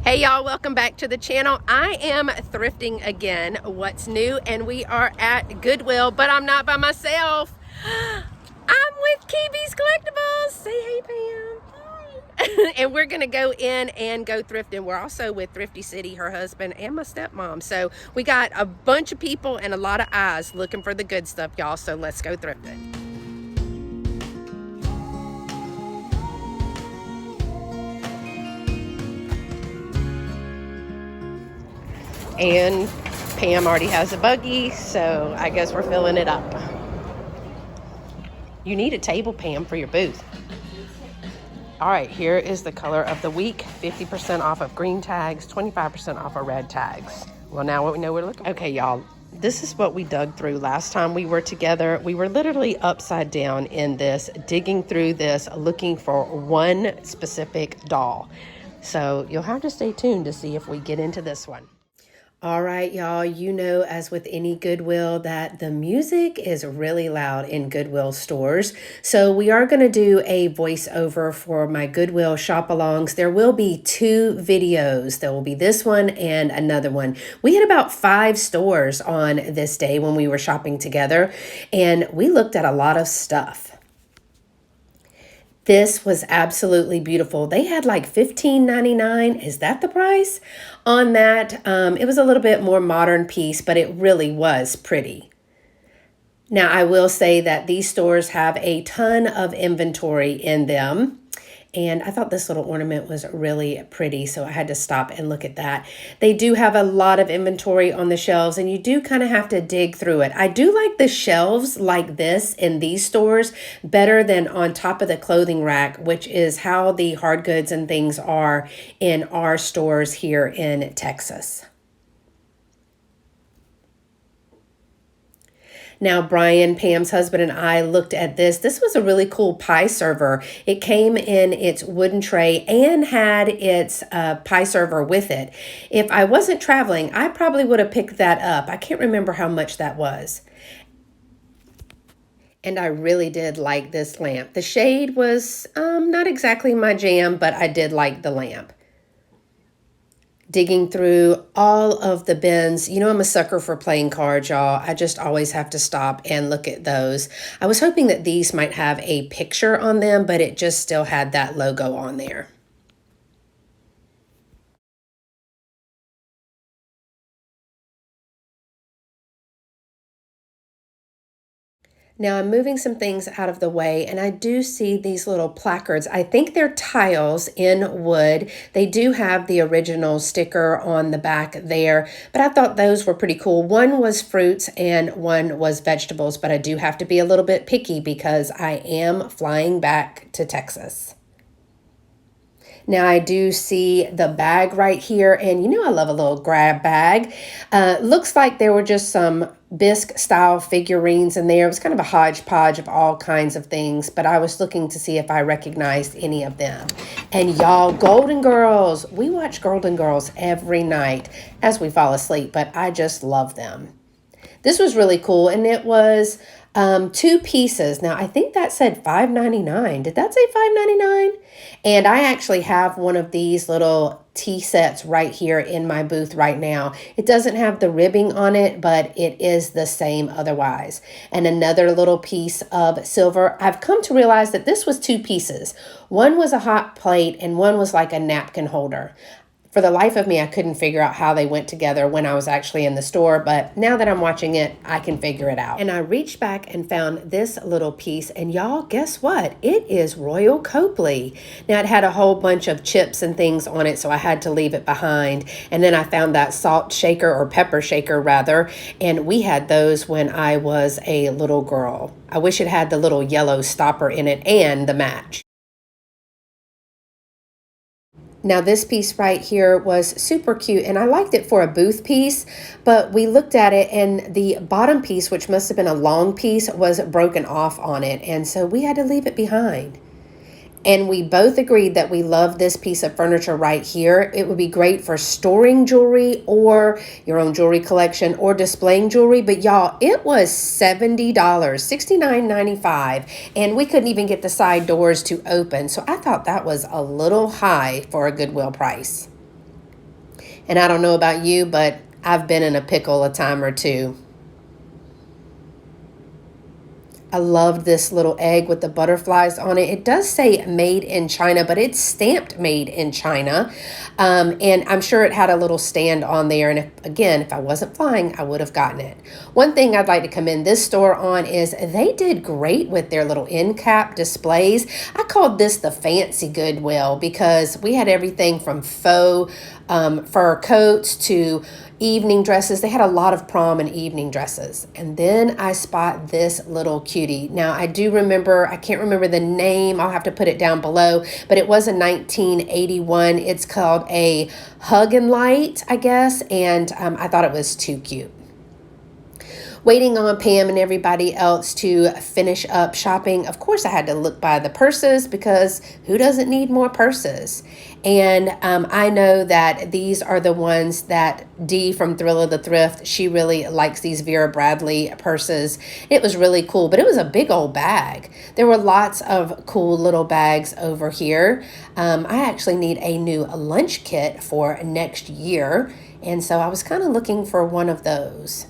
Hey y'all, welcome back to the channel. I am thrifting again. What's new? And we are at Goodwill, but I'm not by myself. I'm with Kiwi's Collectibles. Say hey, Pam. Hi. And we're gonna go in and go thrifting. We're also with Thrifty City, her husband, and my stepmom. So we got a bunch of people and a lot of eyes looking for the good stuff, y'all. So let's go thrifting. And Pam already has a buggy, so I guess we're filling it up. You need a table, Pam, for your booth. All right, here is the color of the week. 50% off of green tags, 25% off of red tags. Well, now we know we're looking for. Okay, y'all, this is what we dug through last time we were together. We were literally upside down in this, digging through this, looking for one specific doll. So you'll have to stay tuned to see if we get into this one. All right, y'all, you know, as with any Goodwill, that the music is really loud in Goodwill stores. So we are going to do a voiceover for my Goodwill shop-alongs. There will be two videos. There will be this one and another one. We had about 5 stores on this day when we were shopping together, and we looked at a lot of stuff. This was absolutely beautiful. They had like $15.99. Is that the price on that? It was a little bit more modern piece, but it really was pretty. Now, I will say that these stores have a ton of inventory in them. And I thought this little ornament was really pretty, so I had to stop and look at that. They do have a lot of inventory on the shelves, and you do kind of have to dig through it. I do like the shelves like this in these stores better than on top of the clothing rack, which is how the hard goods and things are in our stores here in Texas. Now, Brian, Pam's husband, and I looked at this. This was a really cool pie server. It came in its wooden tray and had its pie server with it. If I wasn't traveling, I probably would have picked that up. I can't remember how much that was. And I really did like this lamp. The shade was not exactly my jam, but I did like the lamp. Digging through all of the bins. You know, I'm a sucker for playing cards, y'all. I just always have to stop and look at those. I was hoping that these might have a picture on them, but it just still had that logo on there. Now I'm moving some things out of the way, and I do see these little placards. I think they're tiles in wood. They do have the original sticker on the back there, but I thought those were pretty cool. One was fruits and one was vegetables, but I do have to be a little bit picky because I am flying back to Texas. Now I do see the bag right here, and you know I love a little grab bag. Looks like there were just some bisque style figurines in there. It was kind of a hodgepodge of all kinds of things, but I was looking to see if I recognized any of them. And y'all, Golden Girls, we watch Golden Girls every night as we fall asleep, but I just love them. This was really cool, and it was 2 pieces. Now, I think that said $5.99. Did that say $5.99? And I actually have one of these little tea sets right here in my booth right now. It doesn't have the ribbing on it, but it is the same otherwise. And another little piece of silver. I've come to realize that this was 2 pieces. One was a hot plate and one was like a napkin holder. For the life of me, I couldn't figure out how they went together when I was actually in the store, but now that I'm watching it, I can figure it out. And I reached back and found this little piece, and y'all, guess what? It is Royal Copley. Now, it had a whole bunch of chips and things on it, so I had to leave it behind. And then I found that salt shaker, or pepper shaker rather, and we had those when I was a little girl. I wish it had the little yellow stopper in it and the match. Now this piece right here was super cute, and I liked it for a booth piece, but we looked at it and the bottom piece, which must have been a long piece, was broken off on it, and so we had to leave it behind. And we both agreed that we love this piece of furniture right here. It would be great for storing jewelry or your own jewelry collection or displaying jewelry. But y'all, it was $70, $69.95, and we couldn't even get the side doors to open. So I thought that was a little high for a Goodwill price. And I don't know about you, but I've been in a pickle a time or two. I love this little egg with the butterflies on it. It does say made in China, but it's stamped made in China. And I'm sure it had a little stand on there. And if I wasn't flying, I would have gotten it. One thing I'd like to commend this store on is they did great with their little end cap displays. I called this the fancy Goodwill because we had everything from faux fur coats to evening dresses. They had a lot of prom and evening dresses. And then I spot this little cutie. Now I do remember, I can't remember the name. I'll have to put it down below, but it was a 1981. It's called a Hug and Light, I guess. And I thought it was too cute. Waiting on Pam and everybody else to finish up shopping. Of course, I had to look by the purses because who doesn't need more purses? And I know that these are the ones that Dee from Thrill of the Thrift, she really likes these Vera Bradley purses. It was really cool, but it was a big old bag. There were lots of cool little bags over here. I actually need a new lunch kit for next year. And so I was kind of looking for one of those.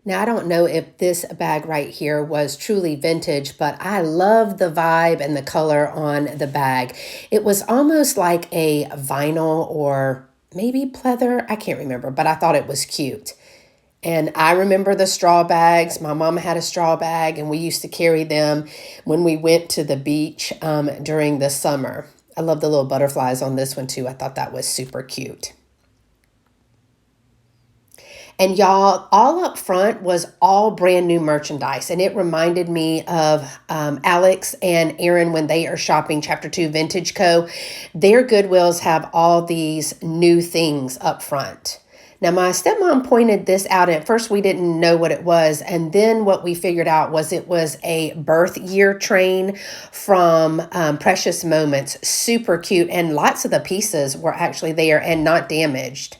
Now, I don't know if this bag right here was truly vintage, but I love the vibe and the color on the bag. It was almost like a vinyl or maybe pleather. I can't remember, but I thought it was cute. And I remember the straw bags. My mom had a straw bag, and we used to carry them when we went to the beach during the summer. I love the little butterflies on this one, too. I thought that was super cute. And y'all, all up front was all brand new merchandise. And it reminded me of Alex and Aaron when they are shopping Chapter 2 Vintage Co. Their Goodwills have all these new things up front. Now, my stepmom pointed this out. At first, we didn't know what it was. And then what we figured out was it was a birth year train from Precious Moments. Super cute. And lots of the pieces were actually there and not damaged.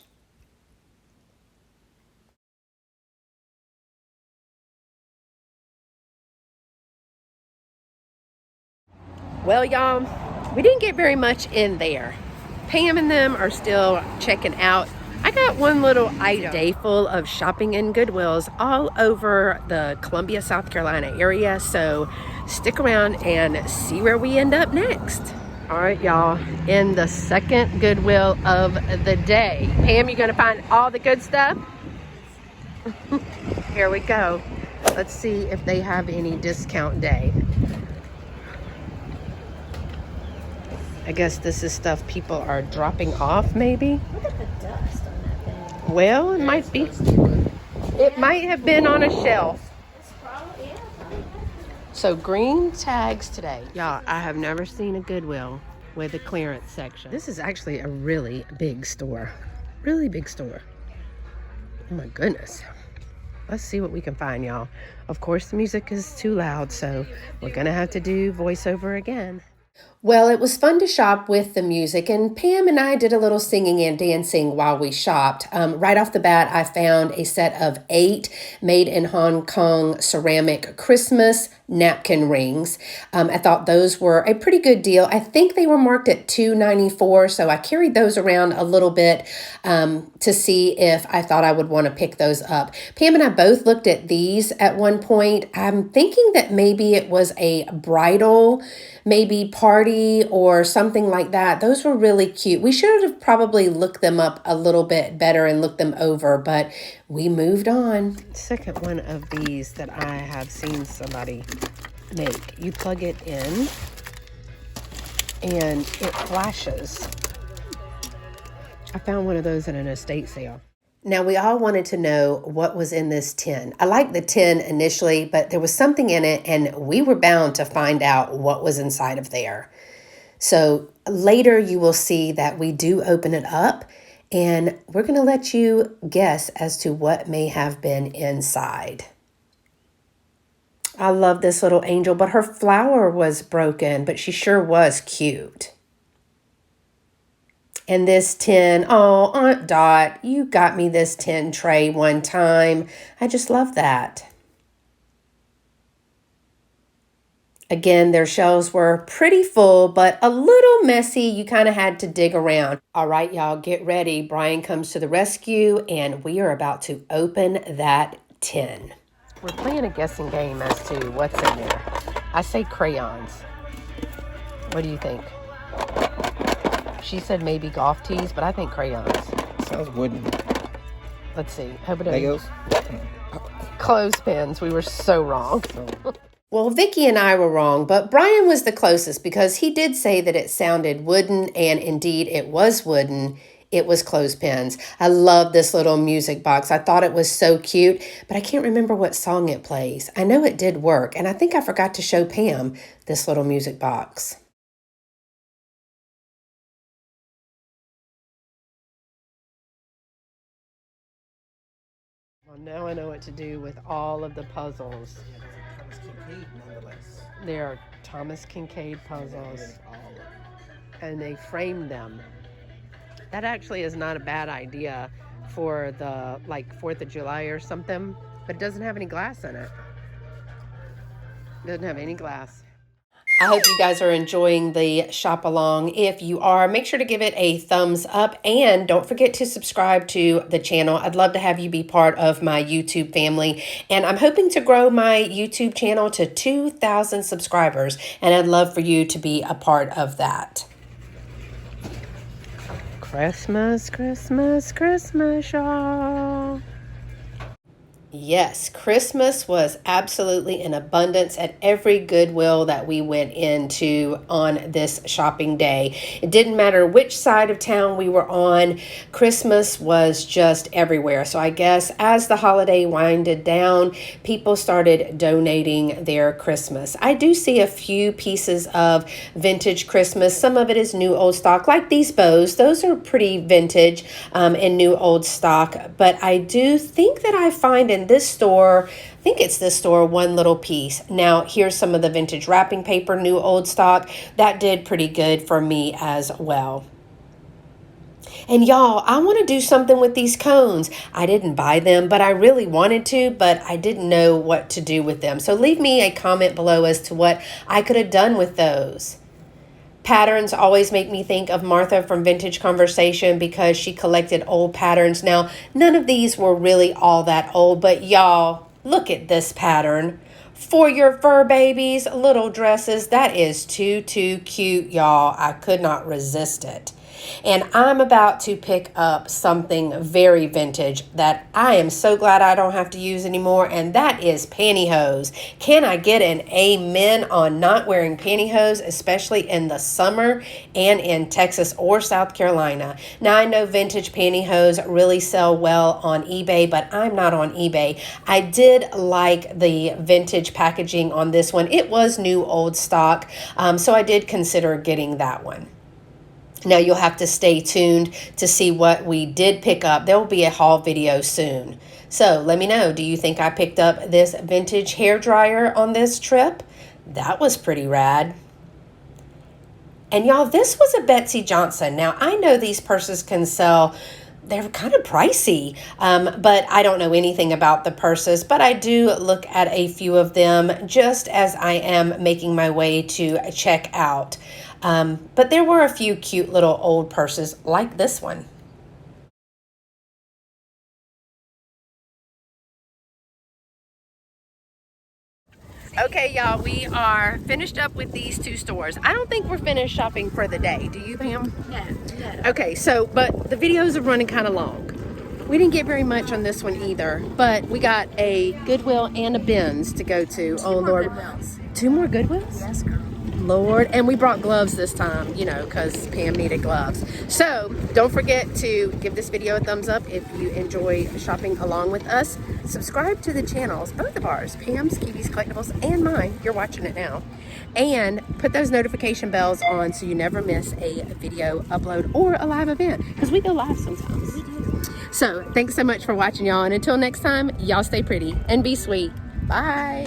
Well, y'all, we didn't get very much in there. Pam and them are still checking out. I got one little day full of shopping in Goodwills all over the Columbia, South Carolina area. So stick around and see where we end up next. All right, y'all, in the second Goodwill of the day. Pam, you gonna find all the good stuff? Here we go. Let's see if they have any discount day. I guess this is stuff people are dropping off, maybe? Look at the dust on that thing. Well, it might be. It might have been on a shelf. It's probably, yeah. So green tags today. Y'all, I have never seen a Goodwill with a clearance section. This is actually a really big store. Really big store. Oh my goodness. Let's see what we can find, y'all. Of course, the music is too loud, so we're gonna have to do voiceover again. Well, it was fun to shop with the music, and Pam and I did a little singing and dancing while we shopped. Right off the bat, I found a set of 8 made in Hong Kong ceramic Christmas napkin rings. I thought those were a pretty good deal. I think they were marked at $2.94, so I carried those around a little bit to see if I thought I would want to pick those up. Pam and I both looked at these at one point. I'm thinking that maybe it was a bridal, maybe party or something like that. Those were really cute. We should have probably looked them up a little bit better and looked them over, but we moved on. Second one of these that I have seen somebody make. You plug it in and it flashes. I found one of those at an estate sale. Now, we all wanted to know what was in this tin. I liked the tin initially, but there was something in it, and we were bound to find out what was inside of there. So later you will see that we do open it up, and we're going to let you guess as to what may have been inside. I love this little angel, but her flower was broken, but she sure was cute. And this tin, oh, Aunt Dot, you got me this tin tray one time. I just love that. Again, their shelves were pretty full, but a little messy. You kind of had to dig around. All right, y'all, get ready. Brian comes to the rescue, and we are about to open that tin. We're playing a guessing game as to what's in there. I say crayons. What do you think? She said maybe golf tees, but I think crayons. Sounds wooden. Let's see. Hope it Legos? Clothespins. We were so wrong. Well, Vicky and I were wrong, but Brian was the closest because he did say that it sounded wooden, and indeed it was wooden. It was clothespins. I love this little music box. I thought it was so cute, but I can't remember what song it plays. I know it did work, and I think I forgot to show Pam this little music box. Well, now I know what to do with all of the puzzles. They are Thomas Kincaid puzzles, and they framed them. That actually is not a bad idea for the 4th of July or something, but it doesn't have any glass in it. It doesn't have any glass. I hope you guys are enjoying the shop along. If you are, make sure to give it a thumbs up and don't forget to subscribe to the channel. I'd love to have you be part of my YouTube family, and I'm hoping to grow my YouTube channel to 2,000 subscribers, and I'd love for you to be a part of that. Christmas, Christmas, Christmas, y'all. Yes, Christmas was absolutely in abundance at every Goodwill that we went into on this shopping day. It didn't matter which side of town we were on, Christmas was just everywhere. So I guess as the holiday winded down, people started donating their Christmas. I do see a few pieces of vintage Christmas. Some of it is new old stock, like these bows. Those are pretty vintage and new old stock. But I do think that I find in this store, I think it's this store, one little piece. Now, here's some of the vintage wrapping paper, new old stock. That did pretty good for me as well. And y'all, I want to do something with these cones. I didn't buy them, but I really wanted to, but I didn't know what to do with them. So leave me a comment below as to what I could have done with those. Patterns always make me think of Martha from Vintage Conversation because she collected old patterns. Now, none of these were really all that old, but y'all, look at this pattern. For your fur babies, little dresses, that is too cute, y'all. I could not resist it. And I'm about to pick up something very vintage that I am so glad I don't have to use anymore, and that is pantyhose. Can I get an amen on not wearing pantyhose, especially in the summer and in Texas or South Carolina? Now, I know vintage pantyhose really sell well on eBay, but I'm not on eBay. I did like the vintage packaging on this one. It was new old stock, so I did consider getting that one. Now, you'll have to stay tuned to see what we did pick up. There will be a haul video soon. So let me know, do you think I picked up this vintage hair dryer on this trip? That was pretty rad. And y'all, this was a Betsy Johnson. Now, I know these purses can sell, they're kind of pricey, but I don't know anything about the purses, but I do look at a few of them just as I am making my way to check out. But there were a few cute little old purses like this one. Okay, y'all, we are finished up with these two stores. I don't think we're finished shopping for the day. Do you, Pam? No. Okay, so, but the videos are running kind of long. We didn't get very much on this one either, but we got a Goodwill and a Ben's to go to. Oh, Lord. Goodwills. 2 more Goodwills? Yes, girl. Lord, and we brought gloves this time, you know, because Pam needed gloves. So don't forget to give this video a thumbs up if you enjoy shopping along with us. Subscribe to the channels, both of ours, Pam's, Kiwi's Collectibles, and mine. You're watching it now. And put those notification bells on so you never miss a video upload or a live event, because we go live sometimes. We do. So thanks so much for watching, y'all. And until next time, y'all stay pretty and be sweet. Bye.